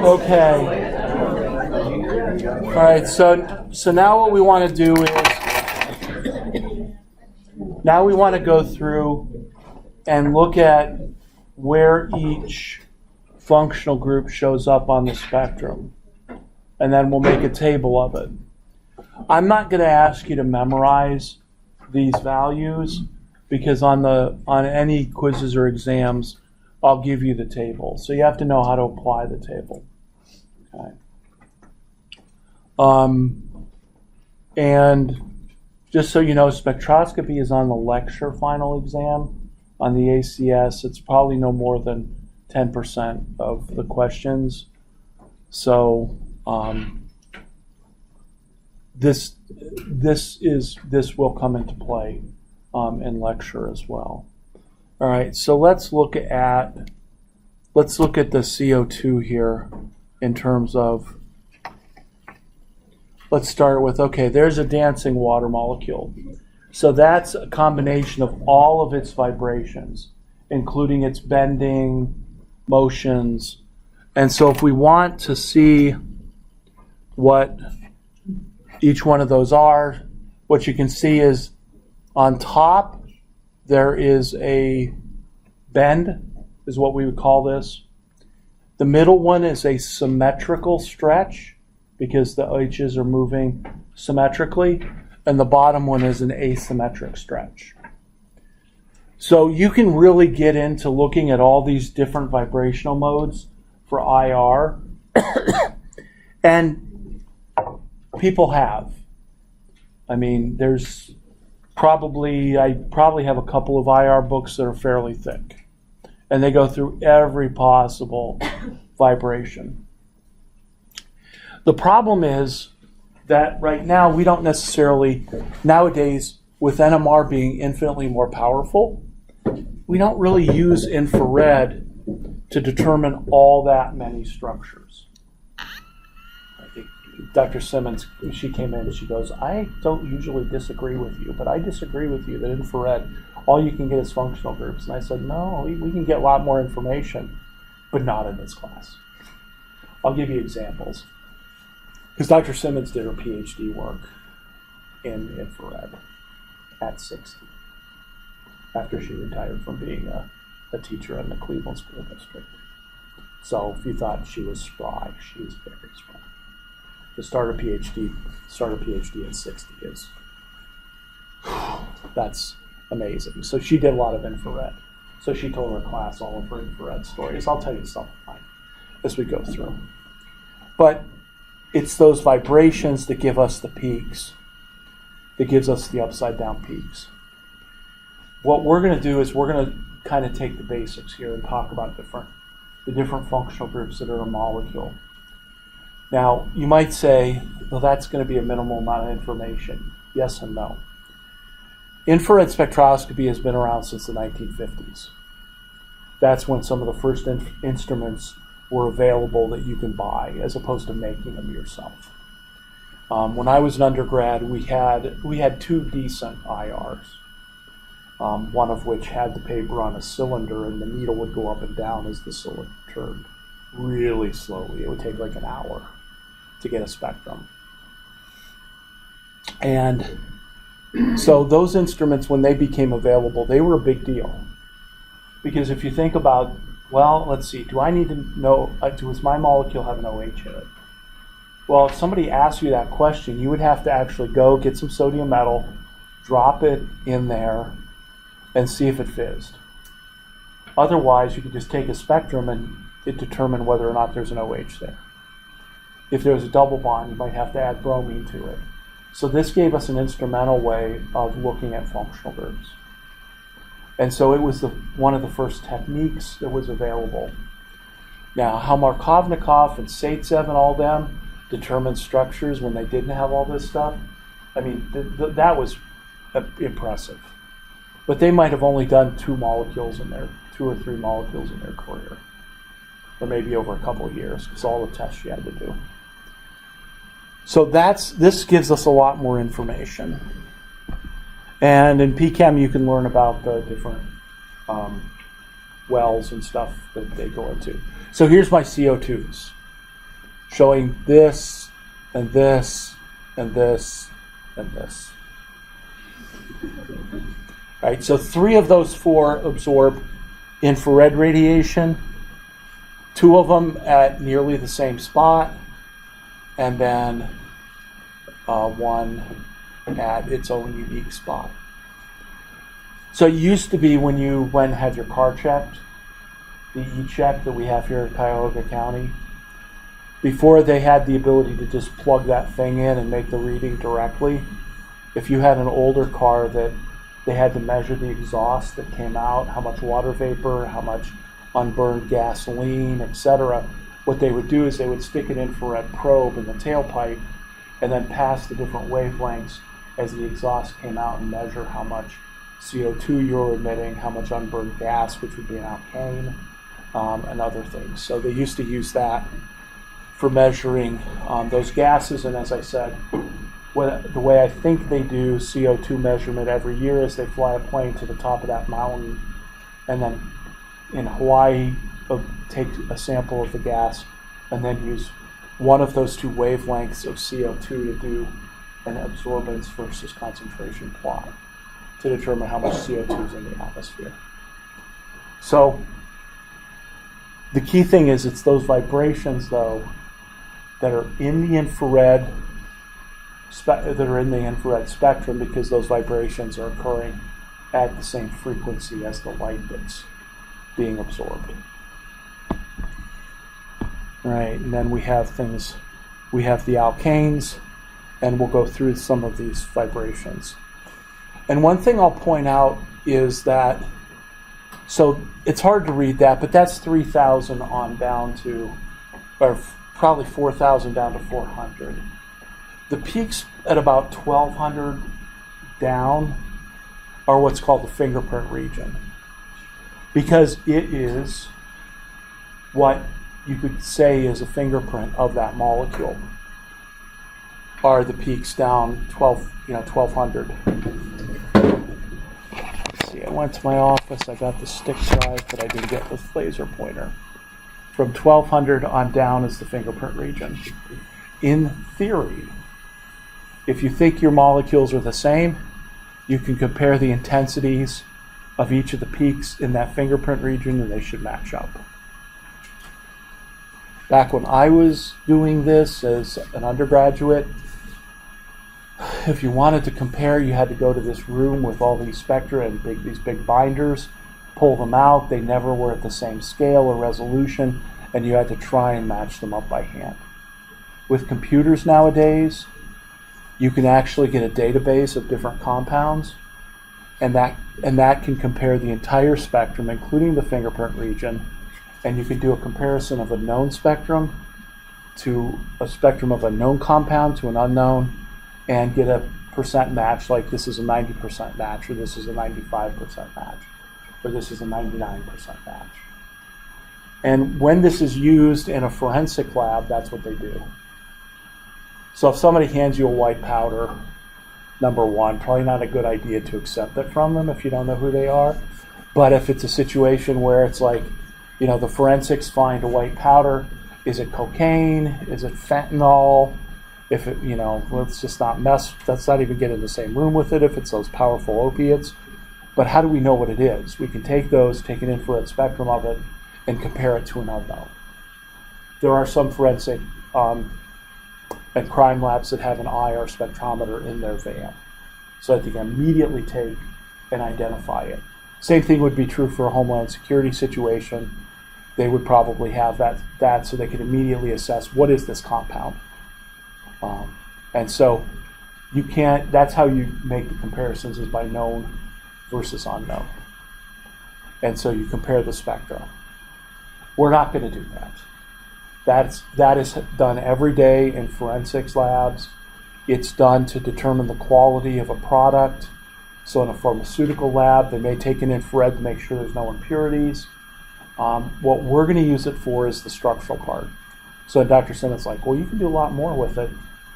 Okay. All right, so now what we want to do is, now we want to go through and look at where each functional group shows up on the spectrum. And then we'll make a table of it. I'm not going to ask you to memorize these values because on any quizzes or exams, I'll give you the table. So you have to know how to apply the table. Okay. And just so you know, spectroscopy is on the lecture final exam. On the ACS, it's probably no more than 10% of the questions. So this will come into play in lecture as well. All right, so let's look at the CO2 here in terms of, let's start with, okay, there's a dancing water molecule. So that's a combination of all of its vibrations, including its bending, motions. And so if we want to see what each one of those are, what you can see is on top there is a bend, is what we would call this. The middle one is a symmetrical stretch because the H's are moving symmetrically, and the bottom one is an asymmetric stretch. So you can really get into looking at all these different vibrational modes for IR, and people have. I mean, I probably have a couple of IR books that are fairly thick, and they go through every possible vibration. The problem is that right now we don't necessarily, nowadays with NMR being infinitely more powerful, we don't really use infrared to determine all that many structures. I think Dr. Simmons, she came in and she goes, I don't usually disagree with you, but I disagree with you that infrared, all you can get is functional groups. And I said, no, we can get a lot more information, but not in this class. I'll give you examples. Because Dr. Simmons did her PhD work in infrared at 60, after she retired from being a teacher in the Cleveland School District. So if you thought she was spry, she is very spry. To start a PhD at 60 is, that's amazing. So she did a lot of infrared. So she told her class all of her infrared stories. I'll tell you some as we go through. But it's those vibrations that give us the peaks, that gives us the upside down peaks. What we're going to do is we're going to kind of take the basics here and talk about the different functional groups that are a molecule. Now, you might say, well, that's going to be a minimal amount of information. Yes and no. Infrared spectroscopy has been around since the 1950s. That's when some of the first instruments were available that you can buy, as opposed to making them yourself. When I was an undergrad, we had two decent IRs, one of which had the paper on a cylinder, and the needle would go up and down as the cylinder turned really slowly. It would take like an hour to get a spectrum. And so those instruments, when they became available, they were a big deal. Because if you think about, well, let's see, do I need to know, does my molecule have an OH in it? Well, if somebody asked you that question, you would have to actually go get some sodium metal, drop it in there, and see if it fizzed. Otherwise, you could just take a spectrum and it determine whether or not there's an OH there. If there's a double bond, you might have to add bromine to it. So this gave us an instrumental way of looking at functional groups. And so it was one of the first techniques that was available. Now, how Markovnikov and Zaitsev and all them determined structures when they didn't have all this stuff, I mean, that was impressive. But they might have only done 2 or 3 molecules in their career. Or maybe over a couple of years, because all the tests you had to do. So this gives us a lot more information. And in PChem, you can learn about the different wells and stuff that they go into. So here's my CO2s, showing this, and this, and this, and this. All right, so 3 of those 4 absorb infrared radiation, 2 of them at nearly the same spot, and then 1 at its own unique spot. So it used to be when you went and had your car checked, the e-check that we have here in Cuyahoga County, before they had the ability to just plug that thing in and make the reading directly, if you had an older car that they had to measure the exhaust that came out, how much water vapor, how much unburned gasoline, etc., what they would do is they would stick an infrared probe in the tailpipe and then pass the different wavelengths as the exhaust came out and measure how much CO2 you're emitting, how much unburned gas, which would be an alkane, and other things. So they used to use that for measuring those gases. And as I said, the way I think they do CO2 measurement every year is they fly a plane to the top of that mountain and then in Hawaii take a sample of the gas and then use one of those 2 wavelengths of CO2 to do an absorbance versus concentration plot to determine how much CO2 is in the atmosphere. So the key thing is it's those vibrations, though, that are in the infrared spectrum, because those vibrations are occurring at the same frequency as the light that's being absorbed. Right, and then we have things, we have the alkanes, and we'll go through some of these vibrations. And one thing I'll point out is that, so it's hard to read that, but that's 3,000 on down to, or probably 4,000 down to 400. The peaks at about 1,200 down are what's called the fingerprint region, because it is what you could say is a fingerprint of that molecule. Are the peaks down 1,200. Let's see, I went to my office, I got the stick drive, but I didn't get the laser pointer. From 1,200 on down is the fingerprint region. In theory, if you think your molecules are the same, you can compare the intensities of each of the peaks in that fingerprint region and they should match up. Back when I was doing this as an undergraduate, if you wanted to compare, you had to go to this room with all these spectra and these big binders, pull them out. They never were at the same scale or resolution, and you had to try and match them up by hand. With computers nowadays, you can actually get a database of different compounds, and that can compare the entire spectrum, including the fingerprint region, and you can do a comparison of a known spectrum to a spectrum of a known compound to an unknown, and get a percent match, like this is a 90% match, or this is a 95% match, or this is a 99% match. And when this is used in a forensic lab, that's what they do. So if somebody hands you a white powder, number one, probably not a good idea to accept it from them if you don't know who they are. But if it's a situation where it's like, the forensics find a white powder, is it cocaine? Is it fentanyl? If it, let's just not let's not even get in the same room with it if it's those powerful opiates. But how do we know what it is? We can take an infrared spectrum of it and compare it to an unknown. There are some forensic and crime labs that have an IR spectrometer in their van, so that they can immediately take and identify it. Same thing would be true for a Homeland Security situation. They would probably have that so they can immediately assess what is this compound. And so that's how you make the comparisons, is by known versus unknown. And so you compare the spectra. We're not going to do that. That is done every day in forensics labs. It's done to determine the quality of a product. So in a pharmaceutical lab, they may take an infrared to make sure there's no impurities. What we're going to use it for is the structural part. So Dr. Simmon's like, well, you can do a lot more with it.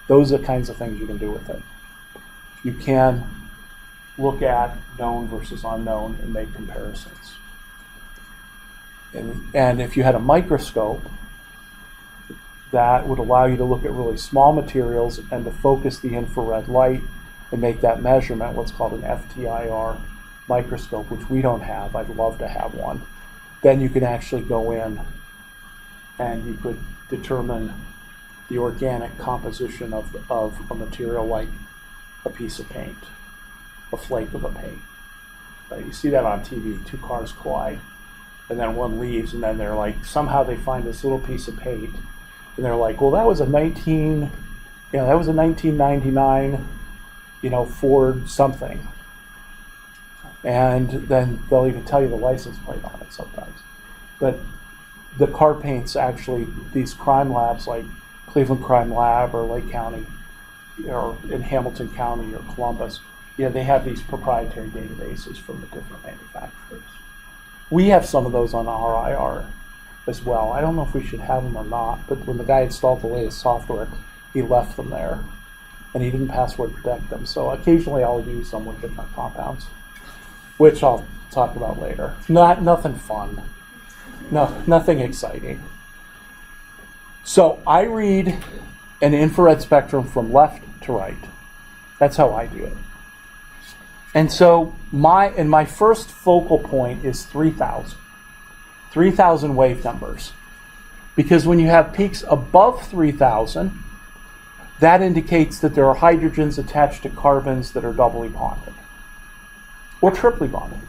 Those are the kinds of things you can do with it. You can look at known versus unknown and make comparisons. And if you had a microscope, that would allow you to look at really small materials and to focus the infrared light and make that measurement, what's called an FTIR microscope, which we don't have. I'd love to have one. Then you can actually go in and you could determine the organic composition of a material like a piece of paint, a flake of a paint. Right? You see that on TV, two cars collide, and then one leaves, and then they're like, somehow they find this little piece of paint, and they're like, well, that was a 1999, Ford something. And then they'll even tell you the license plate on it sometimes. But the car paints actually, these crime labs like Cleveland Crime Lab or Lake County or in Hamilton County or Columbus, they have these proprietary databases from the different manufacturers. We have some of those on our IR as well. I don't know if we should have them or not, but when the guy installed the latest software, he left them there, and he didn't password protect them. So occasionally I'll use them with different compounds, which I'll talk about later. Nothing fun. No, nothing exciting. So I read an infrared spectrum from left to right. That's how I do it. And so my first focal point is 3,000. 3,000 wave numbers. Because when you have peaks above 3,000, that indicates that there are hydrogens attached to carbons that are doubly bonded or triply bonded.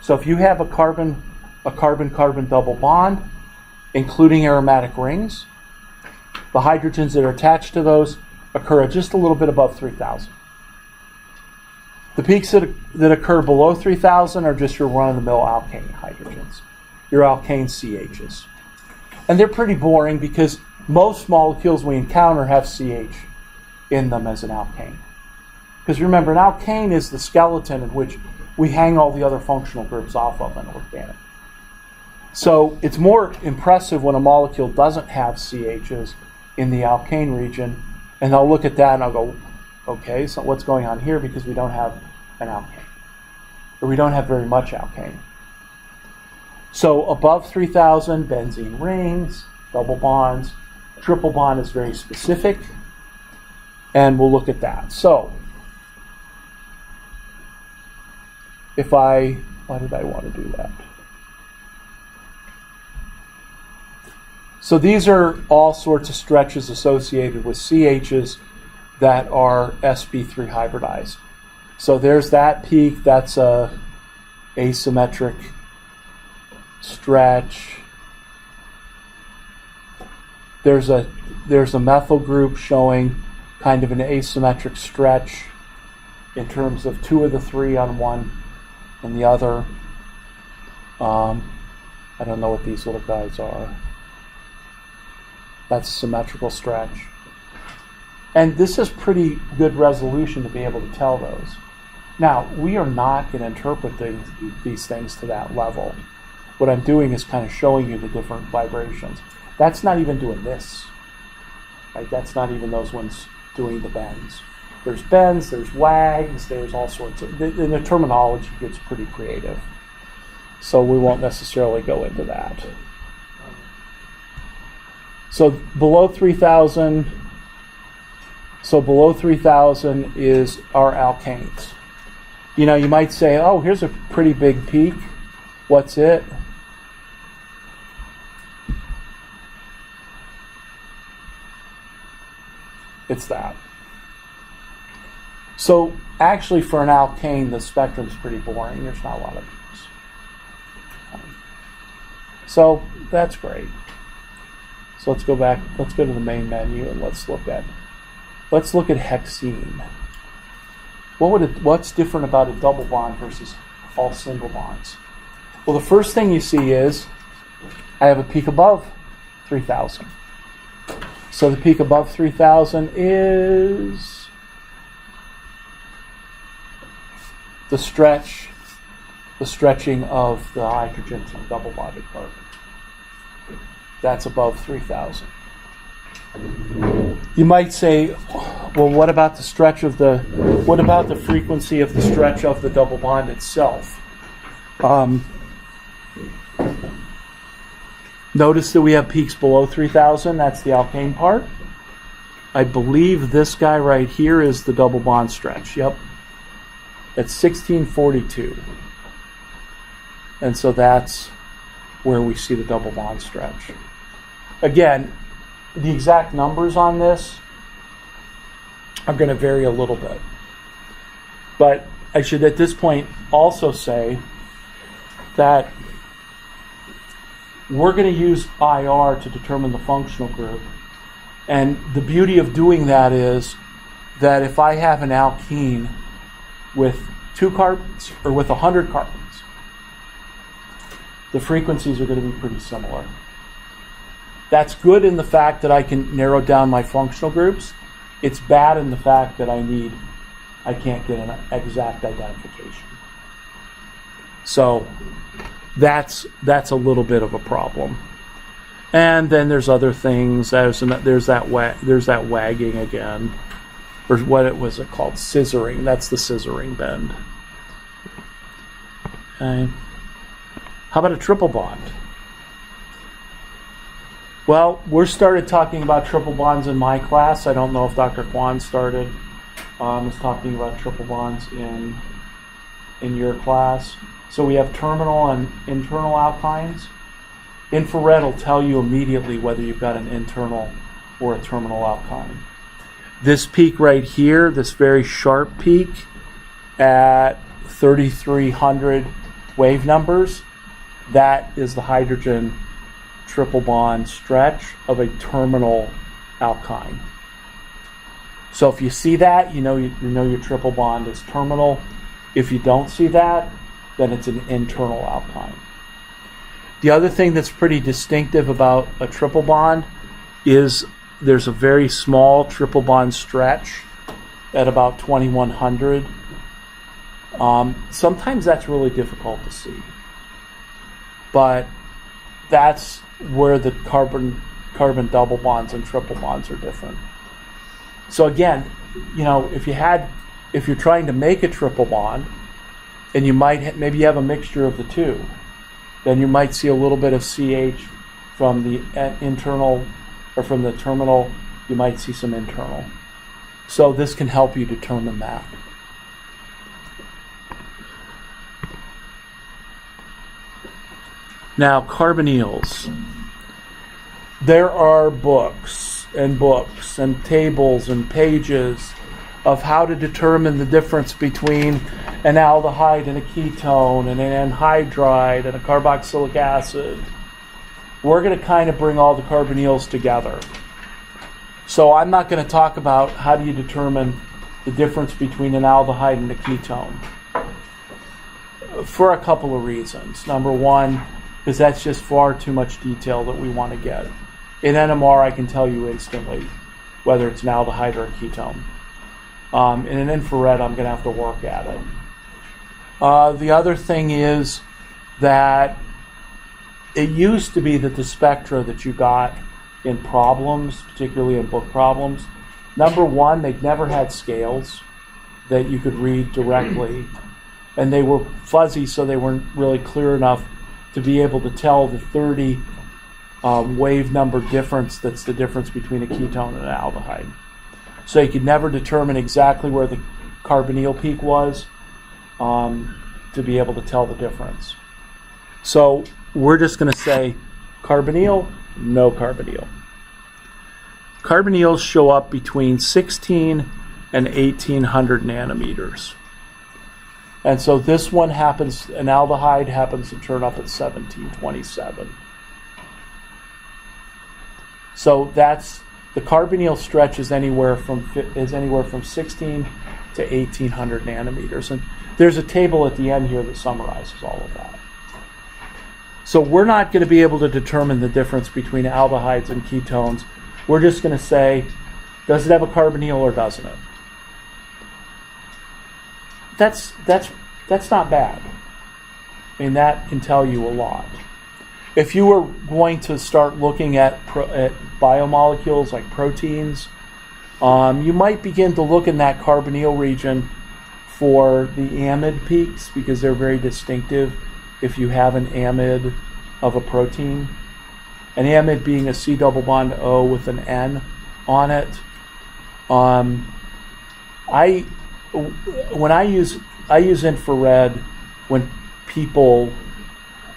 So if you have a carbon-carbon double bond, including aromatic rings, the hydrogens that are attached to those occur at just a little bit above 3,000. The peaks that occur below 3,000 are just your run-of-the-mill alkane hydrogens, your alkane CHs. And they're pretty boring because most molecules we encounter have CH in them as an alkane. Because remember, an alkane is the skeleton in which we hang all the other functional groups off of in organic. So it's more impressive when a molecule doesn't have CHs in the alkane region, and I'll look at that and I'll go, okay, so what's going on here? Because we don't have an alkane, or we don't have very much alkane. So above 3,000, benzene rings, double bonds. Triple bond is very specific, and we'll look at that. So why did I want to do that? So these are all sorts of stretches associated with CHs that are sp3 hybridized. So there's that peak, that's a asymmetric stretch. There's a methyl group showing kind of an asymmetric stretch in terms of two of the three on one and the other. I don't know what these little guys are. That's a symmetrical stretch. And this is pretty good resolution to be able to tell those. Now, we are not going to interpret these things to that level. What I'm doing is kind of showing you the different vibrations. That's not even doing this. Right? That's not even those ones doing the bends. There's bends, there's wags, there's all sorts of... the terminology gets pretty creative. So we won't necessarily go into that. So below 3,000... So below 3,000 is our alkanes. You might say, oh, here's a pretty big peak. What's it? It's that. So actually for an alkane, the spectrum's pretty boring. There's not a lot of peaks. So that's great. So let's go back, let's go to the main menu and let's look at hexene. What's different about a double bond versus all single bonds? Well, the first thing you see is I have a peak above 3,000. So the peak above 3,000 is the stretching of the hydrogen to the double bonded carbon. That's above 3,000. You might say, well, what about the frequency of the stretch of the double bond itself? Notice that we have peaks below 3,000. That's the alkane part. I believe this guy right here is the double bond stretch. Yep. At 1642. And so that's where we see the double bond stretch. Again, the exact numbers on this are going to vary a little bit. But I should at this point also say that we're going to use IR to determine the functional group. And the beauty of doing that is that if I have an alkene with 2 carbons or with 100 carbons, the frequencies are going to be pretty similar. That's good in the fact that I can narrow down my functional groups. It's bad in the fact that I can't get an exact identification. So that's a little bit of a problem. And then there's other things. There's that wagging again, or what was it called? Scissoring. That's the scissoring bend. Okay. How about a triple bond? Well, we started talking about triple bonds in my class. I don't know if Dr. Kwan started was talking about triple bonds in your class. So we have terminal and internal alkynes. Infrared will tell you immediately whether you've got an internal or a terminal alkyne. This peak right here, this very sharp peak at 3,300 wave numbers, that is the hydrogen triple bond stretch of a terminal alkyne. So if you see that, you know your triple bond is terminal. If you don't see that, then it's an internal alkyne. The other thing that's pretty distinctive about a triple bond is there's a very small triple bond stretch at about 2,100. Sometimes that's really difficult to see. But that's where the carbon double bonds and triple bonds are different. So again, if you're trying to make a triple bond, and maybe you have a mixture of the two, then you might see a little bit of CH from the internal, or from the terminal. You might see some internal. So this can help you determine that. Now, carbonyls. There are books and tables and pages of how to determine the difference between an aldehyde and a ketone and an anhydride and a carboxylic acid. We're going to kind of bring all the carbonyls together. So I'm not going to talk about how do you determine the difference between an aldehyde and a ketone, for a couple of reasons. Number one, because that's just far too much detail that we want to get. In NMR, I can tell you instantly whether it's an aldehyde or a ketone. In an infrared, I'm going to have to work at it. The other thing is that it used to be that the spectra that you got in problems, particularly in book problems, number one, they'd never had scales that you could read directly, and they were fuzzy, so they weren't really clear enough to be able to tell the 30 wave number difference that's the difference between a ketone and an aldehyde. So you could never determine exactly where the carbonyl peak was to be able to tell the difference. So we're just going to say carbonyl, no carbonyl. Carbonyls show up between 16 and 1800 nanometers. And so this one happens, an aldehyde happens to turn up at 1727. So that's, the carbonyl stretch is anywhere from 16 to 1800 nanometers. And there's a table at the end here that summarizes all of that. So we're not going to be able to determine the difference between aldehydes and ketones. We're just going to say, does it have a carbonyl or doesn't it? That's not bad. I mean, that can tell you a lot. If you were going to start looking at biomolecules like proteins, you might begin to look in that carbonyl region for the amide peaks, because they're very distinctive if you have an amide of a protein. An amide being a C double bond O with an N on it. When I use infrared when people,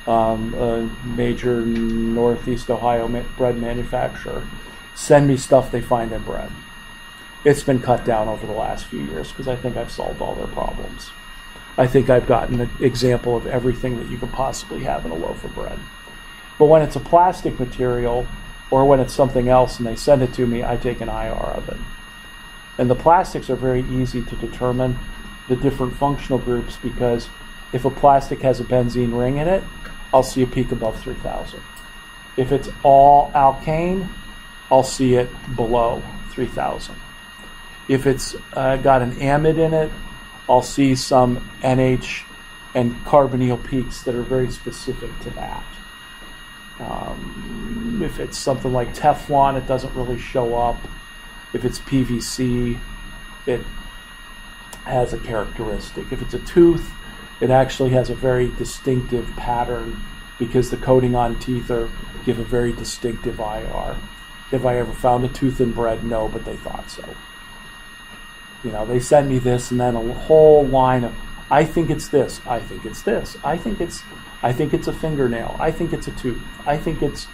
a major Northeast Ohio bread manufacturer, send me stuff they find in bread. It's been cut down over the last few years because I think I've solved all their problems. I think I've gotten an example of everything that you could possibly have in a loaf of bread. But when it's a plastic material or when it's something else and they send it to me, I take an IR of it. And the plastics are very easy to determine the different functional groups because if a plastic has a benzene ring in it, I'll see a peak above 3,000. If it's all alkane, I'll see it below 3,000. If it's got an amide in it, I'll see some NH and carbonyl peaks that are very specific to that. If it's something like Teflon, it doesn't really show up. If it's PVC, it has a characteristic. If it's a tooth, it actually has a very distinctive pattern because the coating on teeth give a very distinctive IR. Have I ever found a tooth in bread? No, but they thought so. You know, they send me this and then a whole line of, I think it's this, I think it's this, I think it's a fingernail, I think it's a tooth, I think it's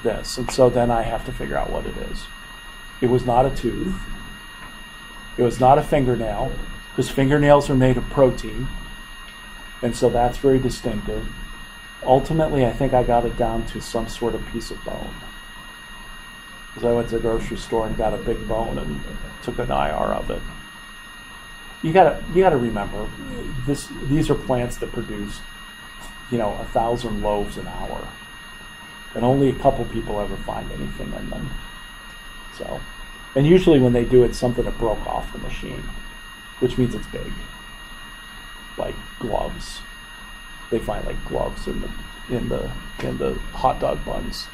this. And so then I have to figure out what it is. It was not a tooth. It was not a fingernail, because fingernails are made of protein. And so that's very distinctive. Ultimately, I think I got it down to some sort of piece of bone. Because I went to the grocery store and got a big bone and took an IR of it. You gotta remember, these are plants that produce, 1,000 loaves an hour. And only a couple people ever find anything in them. So, and usually when they do, it's something that broke off the machine, which means it's big. Like gloves. They find like gloves in the hot dog buns.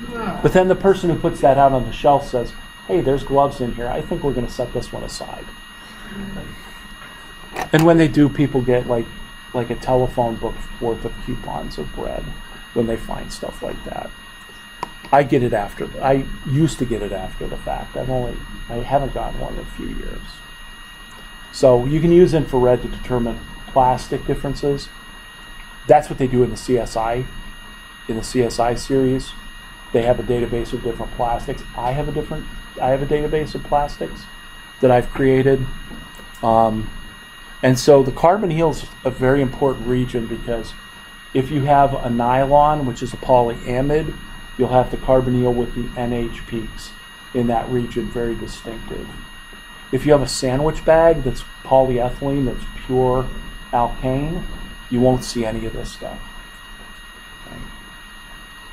But then the person who puts that out on the shelf says, hey, there's gloves in here. I think we're going to set this one aside. And when they do, people get like a telephone book worth of coupons of bread when they find stuff like that. I used to get it after the fact. I haven't gotten one in a few years. So you can use infrared to determine plastic differences. That's what they do in the CSI. In the CSI series, they have a database of different plastics. I have a database of plastics that I've created. And so the carbonyl is a very important region because if you have a nylon, which is a polyamide, you'll have the carbonyl with the NH peaks in that region, very distinctive. If you have a sandwich bag that's polyethylene, that's pure alkane, you won't see any of this stuff.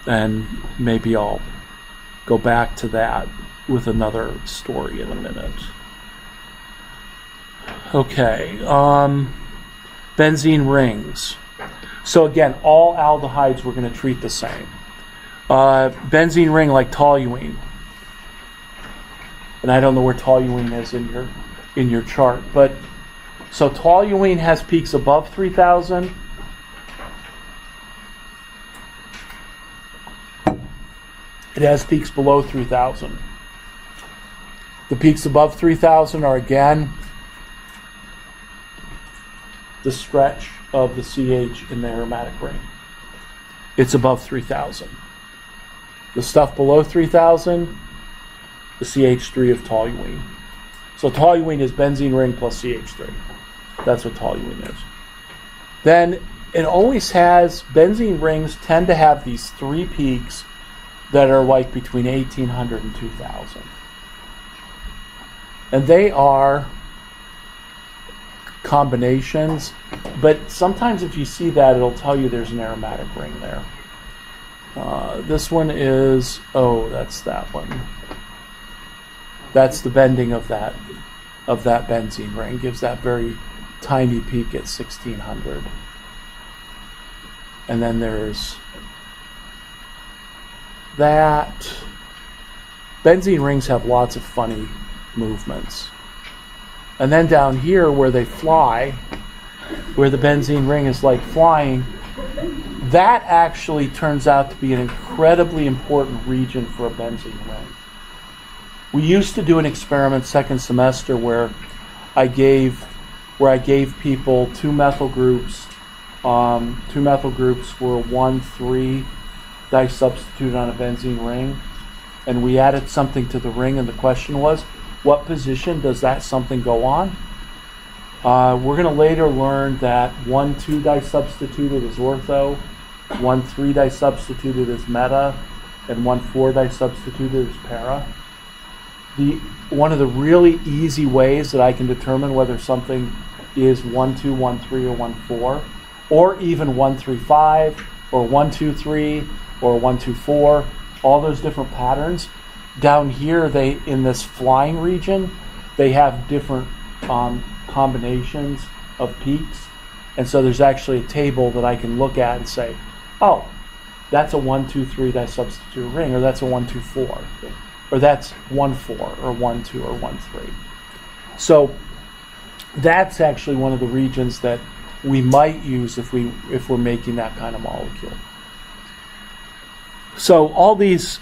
And maybe I'll go back to that with another story in a minute. Okay, benzene rings. So again, all aldehydes we're going to treat the same. Benzene ring like toluene. And I don't know where toluene is in your chart, but so toluene has peaks above 3,000. It has peaks below 3,000. The peaks above 3,000 are again the stretch of the CH in the aromatic ring. It's above 3,000. The stuff below 3,000, the CH3 of toluene. So toluene is benzene ring plus CH3. That's what toluene is. Then it always has, benzene rings tend to have these three peaks that are like between 1,800 and 2,000. And they are combinations, but sometimes if you see that, it'll tell you there's an aromatic ring there. This one is, that's that one. That's the bending of that benzene ring. Gives that very tiny peak at 1,600. And then there's that. Benzene rings have lots of funny movements. And then down here where they fly, where the benzene ring is like flying, that actually turns out to be an incredibly important region for a benzene ring. We used to do an experiment second semester where I gave people two methyl groups. Two methyl groups were 1,3 disubstituted on a benzene ring, and we added something to the ring, and the question was, what position does that something go on? We're going to later learn that 1,2 disubstituted is ortho, 1,3 disubstituted is meta, and 1,4 disubstituted is para. One of the really easy ways that I can determine whether something is 1,2, 1,3, or 1,4, or even 1,3,5, or 1,2,3, or 1,2,4, all those different patterns. Down here, in this flying region, they have different combinations of peaks, and so there's actually a table that I can look at and say, oh, that's a 1,2,3 disubstituted ring, or that's a 1,2,4, or that's 1,4, or 1,2, or 1,3. So that's actually one of the regions that we might use if we're making that kind of molecule. So all these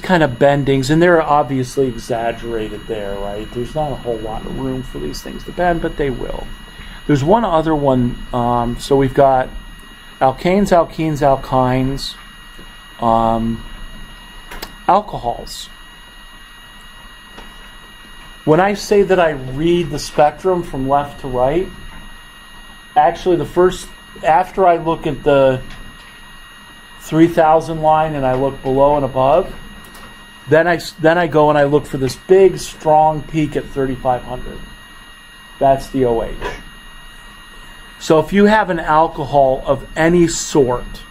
kind of bendings, and they're obviously exaggerated there, right? There's not a whole lot of room for these things to bend, but they will. There's one other one. So we've got alkanes, alkenes, alkynes, alcohols. When I say that I read the spectrum from left to right, actually after I look at the 3,000 line and I look below and above, then I go and I look for this big strong peak at 3,500. That's the OH. So if you have an alcohol of any sort,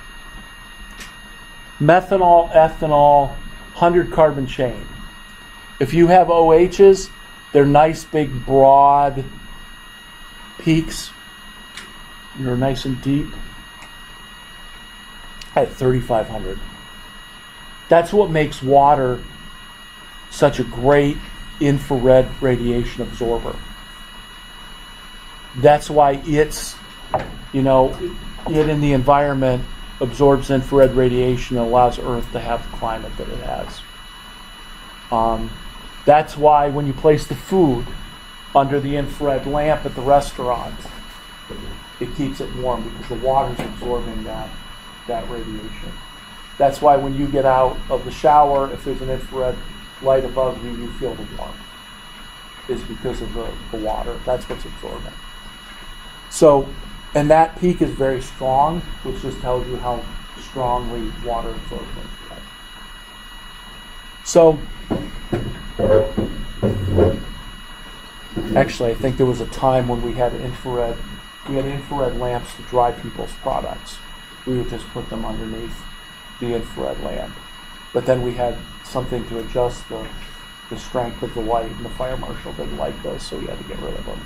methanol, ethanol, 100 carbon chain, if you have OHs, they're nice big broad peaks. They're nice and deep at 3,500. That's what makes water such a great infrared radiation absorber. That's why it in the environment absorbs infrared radiation and allows Earth to have the climate that it has. That's why when you place the food under the infrared lamp at the restaurant, it keeps it warm because the water's absorbing that radiation. That's why when you get out of the shower, if there's an infrared light above you, you feel the warmth. Is because of the water. That's what's absorbing. So, and that peak is very strong, which just tells you how strongly water absorbs infrared. So, actually, I think there was a time when we had infrared lamps to dry people's products. We would just put them underneath the infrared lamp. But then we had something to adjust the strength of the light, and the fire marshal didn't like those, so we had to get rid of them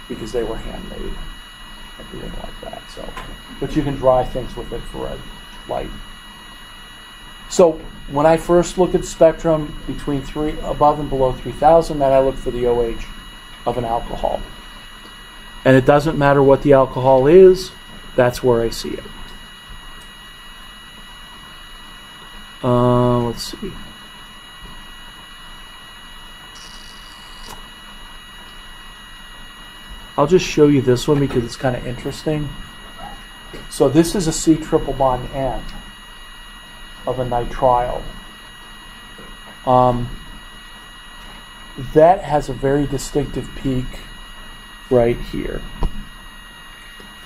because they were handmade. And we didn't like that. So, but you can dry things with infrared light. So when I first look at spectrum between above and below 3,000, then I look for the OH of an alcohol. And it doesn't matter what the alcohol is, that's where I see it. Let's see. I'll just show you this one because it's kind of interesting. So this is a C triple bond N of a nitrile. That has a very distinctive peak right here.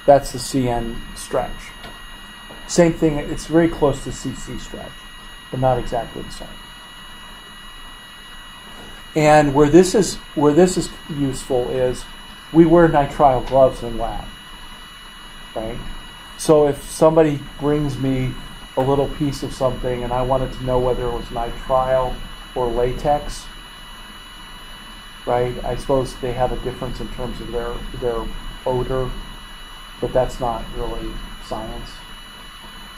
That's the CN stretch. Same thing, it's very close to CC stretch, but not exactly the same. And where this is useful is we wear nitrile gloves in lab, right? So if somebody brings me a little piece of something and I wanted to know whether it was nitrile or latex, right? I suppose they have a difference in terms of their odor, but that's not really science.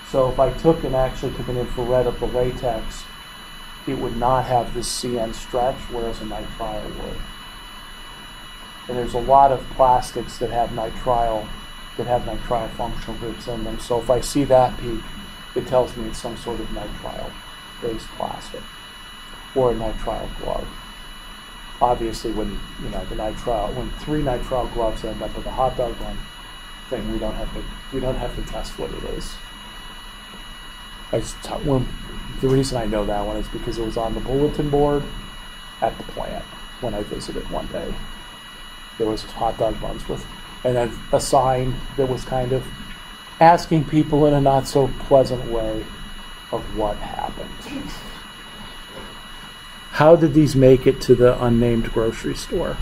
So if I actually took an infrared of the latex, it would not have this CN stretch, whereas a nitrile would. And there's a lot of plastics that have nitrile that have nitrile functional groups in them. So if I see that peak, it tells me it's some sort of nitrile-based plastic or a nitrile glove. Obviously, when when 3 nitrile gloves end up with a hot dog bun thing, we don't have to test what it is. The reason I know that one is because it was on the bulletin board at the plant when I visited one day. There was hot dog buns with, and then a sign that was kind of asking people in a not so pleasant way of what happened. How did these make it to the unnamed grocery store?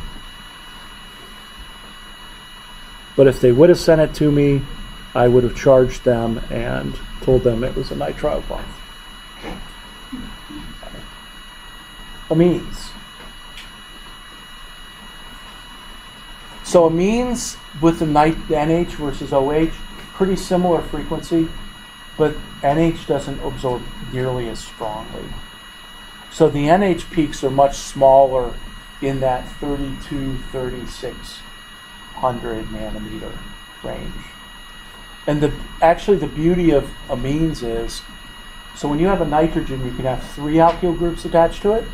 But if they would have sent it to me, I would have charged them and told them it was a nitrile bun. Amines. So amines with the NH versus OH, pretty similar frequency, but NH doesn't absorb nearly as strongly. So the NH peaks are much smaller in that 3600 nanometer range. And actually the beauty of amines is, so when you have a nitrogen, you can have 3 alkyl groups attached to it,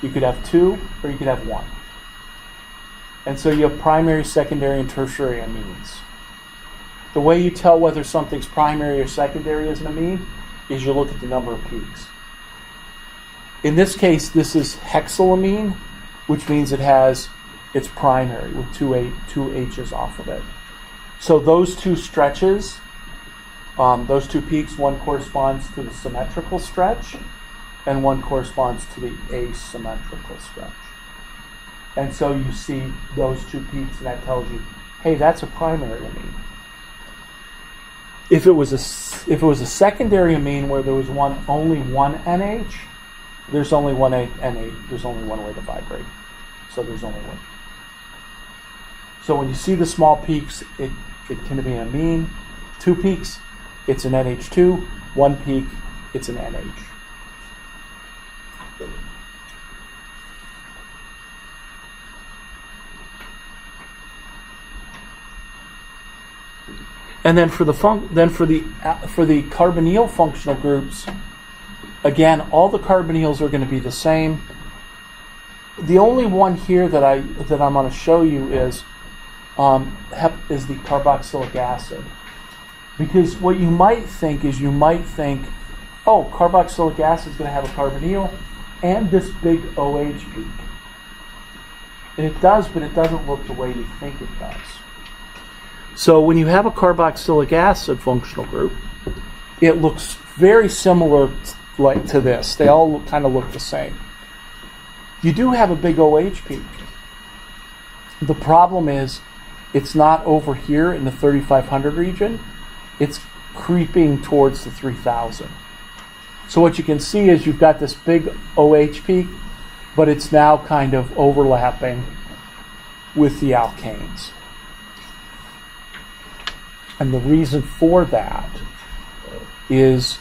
you could have 2, or you could have 1. And so you have primary, secondary, and tertiary amines. The way you tell whether something's primary or secondary as an amine is you look at the number of peaks. In this case, this is hexylamine, which means it's primary with two H's off of it. So those 2 stretches, those 2 peaks, one corresponds to the symmetrical stretch, and one corresponds to the asymmetrical stretch. And so you see those 2 peaks, and that tells you, hey, that's a primary amine. If it was a secondary amine where there was only one NH, there's only one NH. There's only one way to vibrate. So there's only one. So when you see the small peaks, it can be an amine. 2 peaks, it's an NH2. 1 peak, it's an NH. And then for the carbonyl functional groups, again, all the carbonyls are going to be the same. The only one here that I'm going to show you is the carboxylic acid, because what you might think, oh, carboxylic acid is going to have a carbonyl and this big OH peak, and it does, but it doesn't look the way you think it does. So when you have a carboxylic acid functional group, it looks very similar to this. They all kind of look the same. You do have a big OH peak. The problem is it's not over here in the 3500 region. It's creeping towards the 3000. So what you can see is you've got this big OH peak, but it's now kind of overlapping with the alkanes. And the reason for that is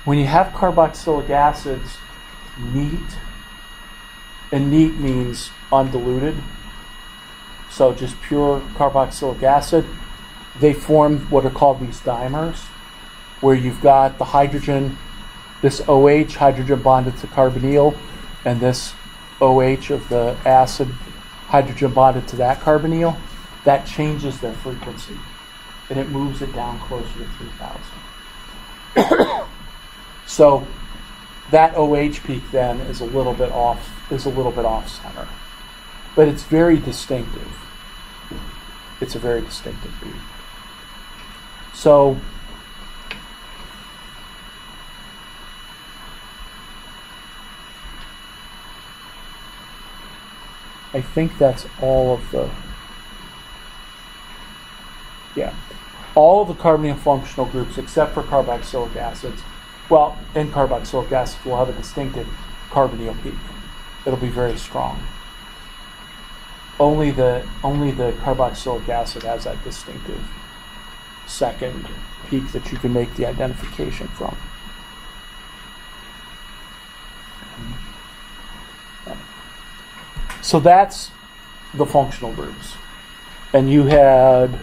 when you have carboxylic acids, neat, and neat means undiluted, so just pure carboxylic acid, they form what are called these dimers, where you've got the hydrogen, this OH, hydrogen bonded to carbonyl, and this OH of the acid, hydrogen bonded to that carbonyl. That changes their frequency, and it moves it down closer to 3000. So that OH peak then is a little bit off center, but it's very distinctive. It's a very distinctive peak. So I think that's all of the all of the carbonyl functional groups except for carboxylic acids. Well, and carboxylic acids will have a distinctive carbonyl peak. It'll be very strong. Only the carboxylic acid has that distinctive second peak that you can make the identification from. So that's the functional groups. And you had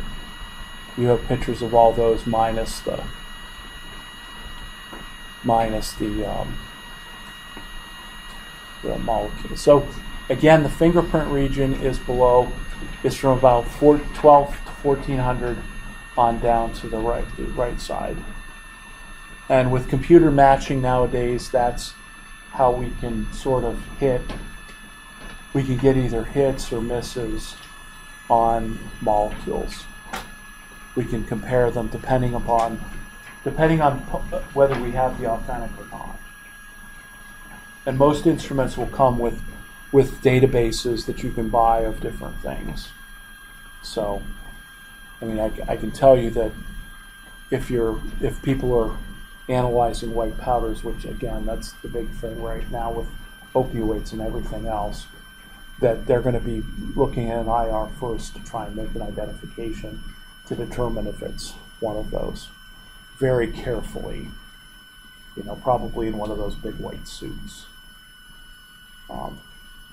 You have pictures of all those minus the molecule. So again, the fingerprint region is from about 12 to 1400 on down to the right side. And with computer matching nowadays, that's how we can sort of we can get either hits or misses on molecules. We can compare them depending on whether we have the authentic or not. And most instruments will come with databases that you can buy of different things. So, I mean, I can tell you that if people are analyzing white powders, which again, that's the big thing right now with opioids and everything else, that they're going to be looking at an IR first to try and make an identification to determine if it's one of those very carefully, probably in one of those big white suits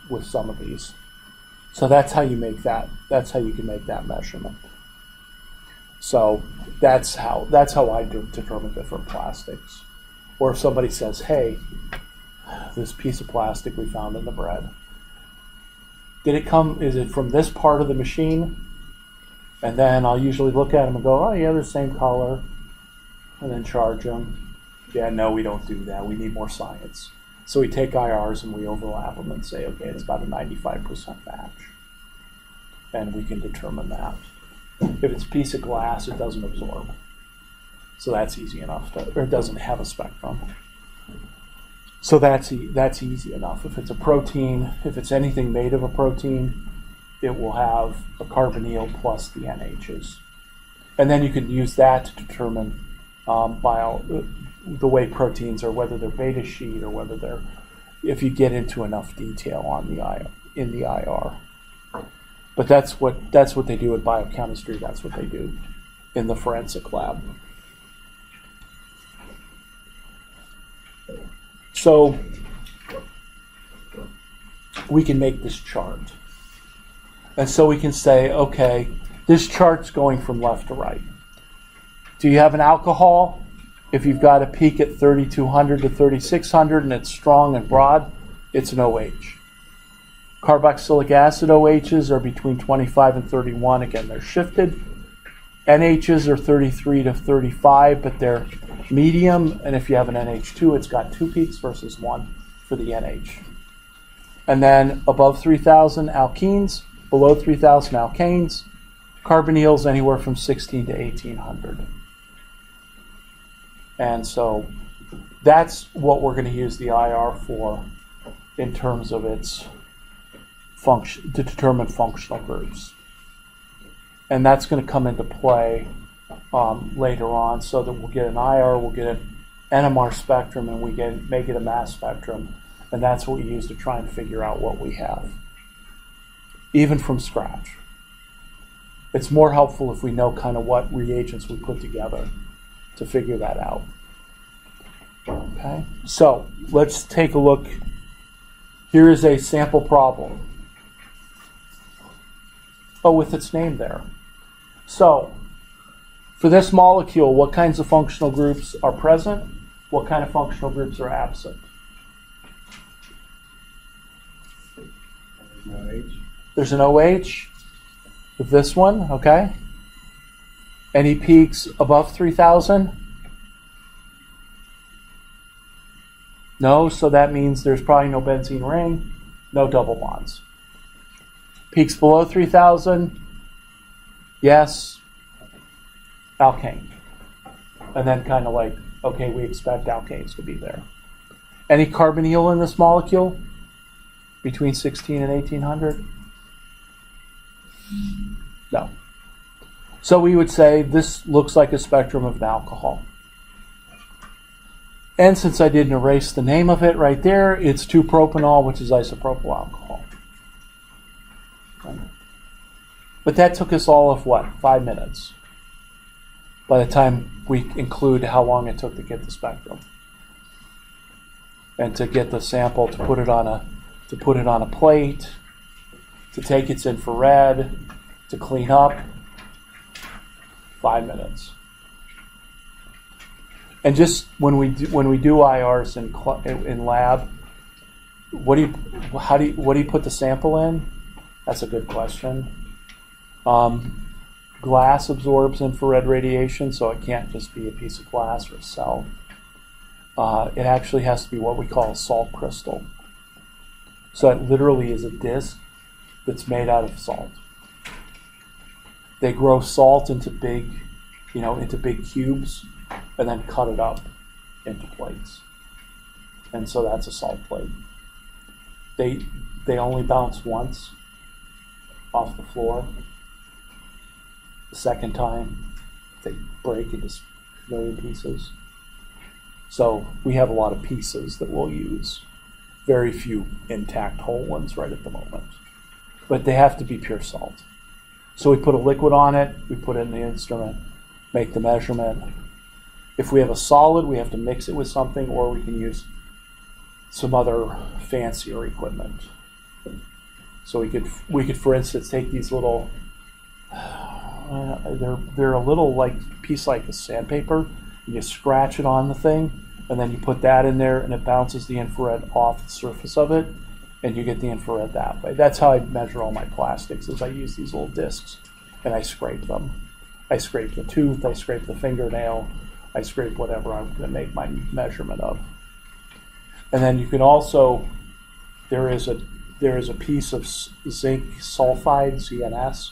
with some of these. So that's how you make that. That's how you can make that measurement. So that's how I determine different plastics. Or if somebody says, hey, this piece of plastic we found in the bread, is it from this part of the machine? And then I'll usually look at them and go, oh yeah, they're the same color, and then charge them. Yeah, no, we don't do that. We need more science. So we take IRs and we overlap them and say, okay, it's about a 95% match. And we can determine that. If it's a piece of glass, it doesn't absorb. So that's easy enough or it doesn't have a spectrum. So that's easy enough. If it's a protein, if it's anything made of a protein, it will have a carbonyl plus the NHs. And then you can use that to determine the way proteins are, whether they're beta sheet or whether if you get into enough detail in the IR. But that's what they do in biochemistry. That's what they do in the forensic lab. So we can make this chart. And so we can say, okay, this chart's going from left to right. Do you have an alcohol? If you've got a peak at 3200 to 3600 and it's strong and broad, it's an OH. Carboxylic acid OHs are between 25 and 31. Again, they're shifted. NHs are 33 to 35, but they're medium. And if you have an NH2, it's got 2 peaks versus 1 for the NH. And then above 3000, alkenes. Below 3000, alkanes. Carbonyls anywhere from 16 to 1800. And so that's what we're going to use the IR for in terms of its function, to determine functional groups. And that's going to come into play later on, so that we'll get an IR, we'll get an NMR spectrum, and we make it a mass spectrum. And that's what we use to try and figure out what we have, even from scratch. It's more helpful if we know kind of what reagents we put together to figure that out. Okay, so let's take a look. Here is a sample problem. Oh, with its name there. So, for this molecule, what kinds of functional groups are present? What kind of functional groups are absent? There's an OH with this one, okay? Any peaks above 3000? No, so that means there's probably no benzene ring, no double bonds. Peaks below 3000? Yes. Alkane. And then kind of like, okay, we expect alkanes to be there. Any carbonyl in this molecule? Between 16 and 1800? No. So we would say this looks like a spectrum of an alcohol. And since I didn't erase the name of it right there, it's 2-propanol, which is isopropyl alcohol. Okay. But that took us all of what? 5 minutes. By the time we include how long it took to get the spectrum. And to get the sample, to put it on a plate, to take its infrared, to clean up. 5 minutes. And just when we do IRs in lab, what do you put the sample in? That's a good question. Glass absorbs infrared radiation, so it can't just be a piece of glass or a cell. It actually has to be what we call a salt crystal. So it literally is a disc that's made out of salt. They grow salt into big cubes and then cut it up into plates. And so that's a salt plate. They only bounce once off the floor. The second time, they break into a million pieces. So we have a lot of pieces that we'll use. Very few intact whole ones right at the moment. But they have to be pure salt. So we put a liquid on it, we put it in the instrument, make the measurement. If we have a solid, we have to mix it with something, or we can use some other fancier equipment. So we could, for instance, take these little, they're a little piece like a sandpaper. You scratch it on the thing, and then you put that in there, and it bounces the infrared off the surface of it, and you get the infrared that way. That's how I measure all my plastics, is I use these little discs, and I scrape them. I scrape the tooth, I scrape the fingernail, I scrape whatever I'm going to make my measurement of. And then you can also, there is a piece of zinc sulfide, ZNS,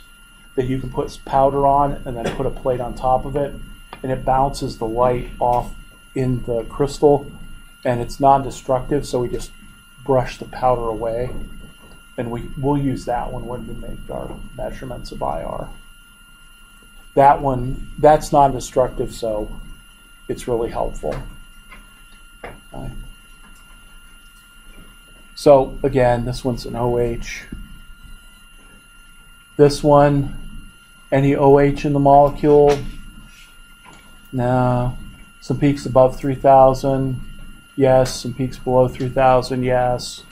that you can put powder on and then put a plate on top of it, and it bounces the light off in the crystal, and it's non-destructive, so we just brush the powder away, and we'll use that one when we make our measurements of IR. That's non-destructive, so it's really helpful. Okay. So again, this one's an OH. This one, any OH in the molecule? No. Some peaks above 3,000, yes. Some peaks below 3,000, yes.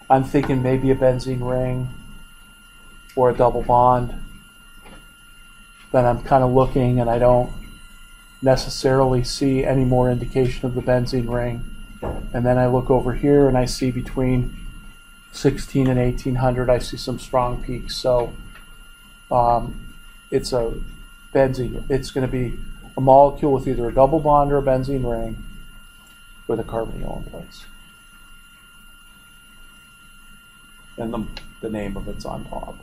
I'm thinking maybe a benzene ring or a double bond. Then I'm kind of looking, and I don't necessarily see any more indication of the benzene ring. And then I look over here, and I see between 16 and 1800, I see some strong peaks. So it's a benzene. It's going to be a molecule with either a double bond or a benzene ring with a carbonyl in place. And the name of it's on top.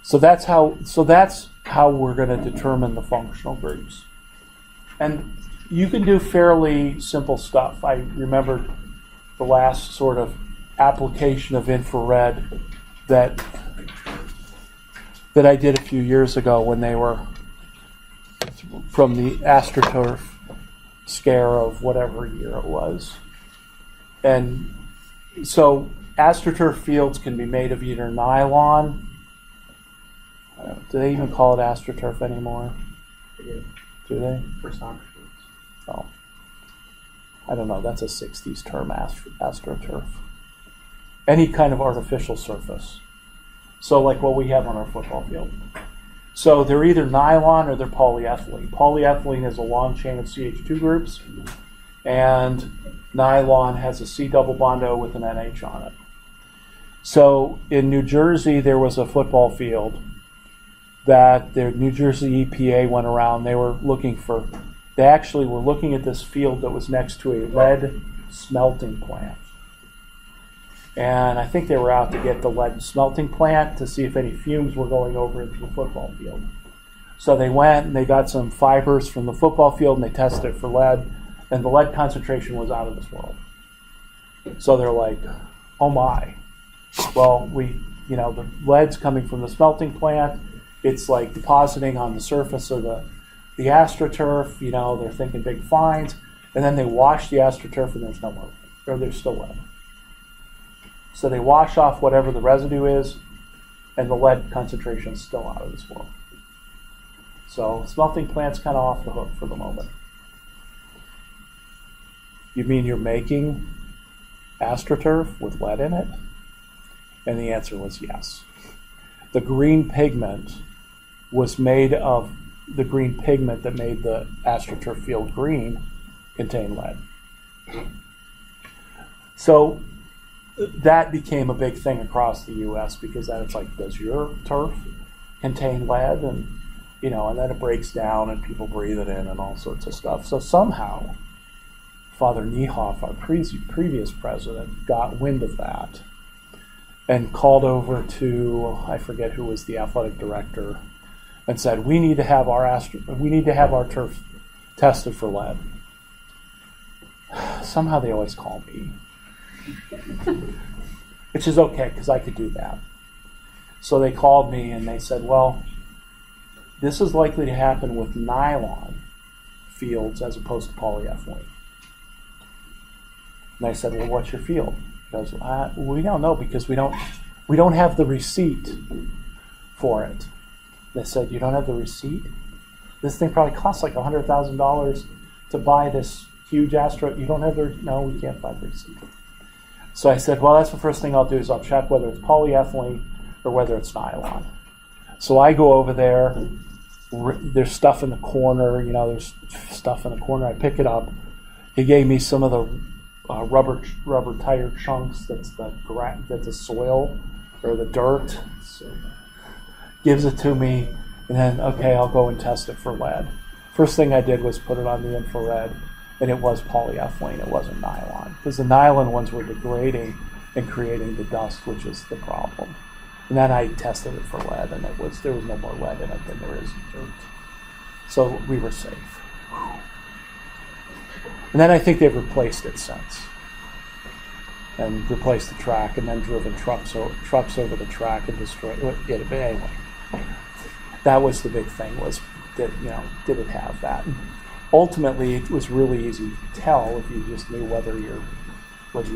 So that's how we're going to determine the functional groups. And you can do fairly simple stuff. I remember the last sort of application of infrared that I did a few years ago when they were from the AstroTurf scare of whatever year it was. And so AstroTurf fields can be made of either nylon. Do they even call it AstroTurf anymore? They do. Do they? For soccer fields. Oh. I don't know. That's a 60s term, AstroTurf. Any kind of artificial surface. So like what we have on our football field. So they're either nylon or they're polyethylene. Polyethylene is a long chain of CH2 groups, and nylon has a C double bond O with an NH on it. So in New Jersey, there was a football field that the New Jersey EPA went around. They actually were looking at this field that was next to a lead smelting plant. And I think they were out to get the lead smelting plant to see if any fumes were going over into the football field. So they went and they got some fibers from the football field and they tested it for lead, and the lead concentration was out of this world. So they're like, oh my. Well, the lead's coming from the smelting plant. It's like depositing on the surface of the AstroTurf. They're thinking big fines. And then they wash the AstroTurf and there's no more, or there's still lead. So they wash off whatever the residue is, and the lead concentration is still out of this world. So smelting plant's kind of off the hook for the moment. You mean you're making AstroTurf with lead in it? And the answer was yes. The green pigment was made of the green pigment that made the AstroTurf field green contained lead. So that became a big thing across the U.S. because then it's like, does your turf contain lead? And and then it breaks down and people breathe it in and all sorts of stuff. So somehow, Father Niehoff, our previous president, got wind of that and called over to, I forget who was the athletic director, and said, we need to have our turf tested for lead. Somehow they always call me, which is okay because I could do that. So they called me and they said, well, this is likely to happen with nylon fields as opposed to polyethylene. And I said, well, what's your field? He goes, we don't know because we don't have the receipt for it. They said, you don't have the receipt? This thing probably costs like $100,000 to buy this huge Astro. You don't have no, we can't find the receipt. So I said, well, that's the first thing I'll do is I'll check whether it's polyethylene or whether it's nylon. So I go over there. There's stuff in the corner, there's stuff in the corner. I pick it up. He gave me some of the rubber tire chunks. That's the soil or the dirt. So gives it to me, and then okay, I'll go and test it for lead. First thing I did was put it on the infrared, and it was polyethylene. It wasn't nylon because the nylon ones were degrading and creating the dust, which is the problem. And then I tested it for lead, and there was no more lead in it than there is in dirt. So we were safe. And then I think they've replaced it since, and replaced the track, and then driven trucks over the track and destroyed it. But anyway, that was the big thing: was did it have that? And ultimately, it was really easy to tell if you just knew whether you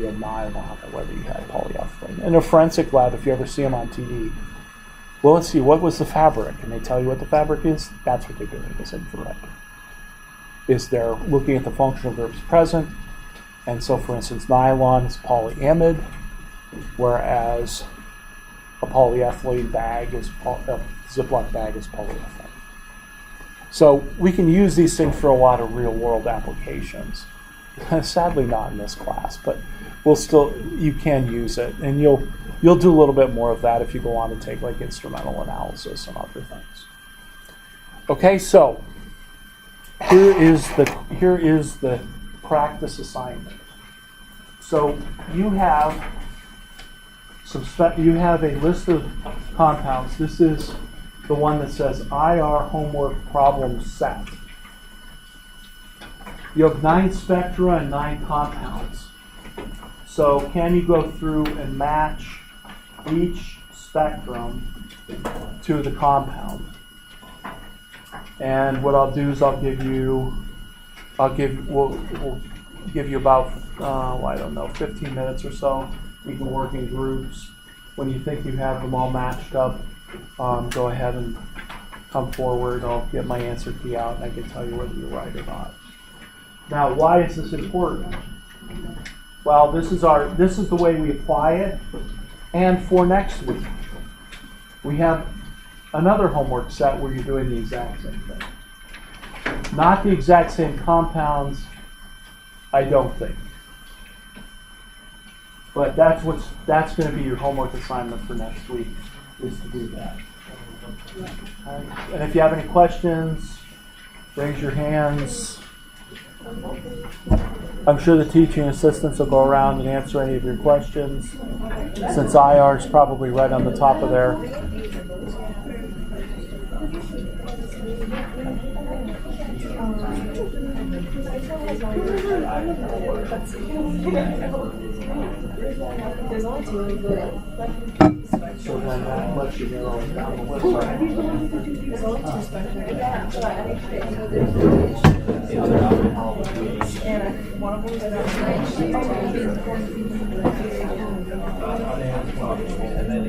had nylon or whether you had polyethylene. In a forensic lab, if you ever see them on TV, well, let's see, what was the fabric? And they tell you what the fabric is. That's what they're doing, is infrared. Is they're looking at the functional groups present. And so, for instance, nylon is polyamide, whereas a polyethylene bag a Ziploc bag is polyethylene. So we can use these things for a lot of real-world applications. Sadly, not in this class, but you can use it, and you'll do a little bit more of that if you go on to take like instrumental analysis and other things. Okay, so here is the practice assignment. So you have a list of compounds. This is the one that says IR homework problem set. You have 9 spectra and 9 compounds. So can you go through and match each spectrum to the compound? And what I'll do is we'll give you about, 15 minutes or so. You can work in groups. When you think you have them all matched up, go ahead and come forward. I'll get my answer key out and I can tell you whether you're right or not. Now, why is this important? Well, this is the way we apply it. And for next week, we have another homework set where you're doing the exact same thing. Not the exact same compounds, I don't think. But that's going to be your homework assignment for next week, is to do that. And if you have any questions, raise your hands. I'm sure the teaching assistants will go around and answer any of your questions, since IR is probably right on the top of there. There's only 2 of them. So then that lets you narrow it down the list. There's only 2 spectra. And one of them is and then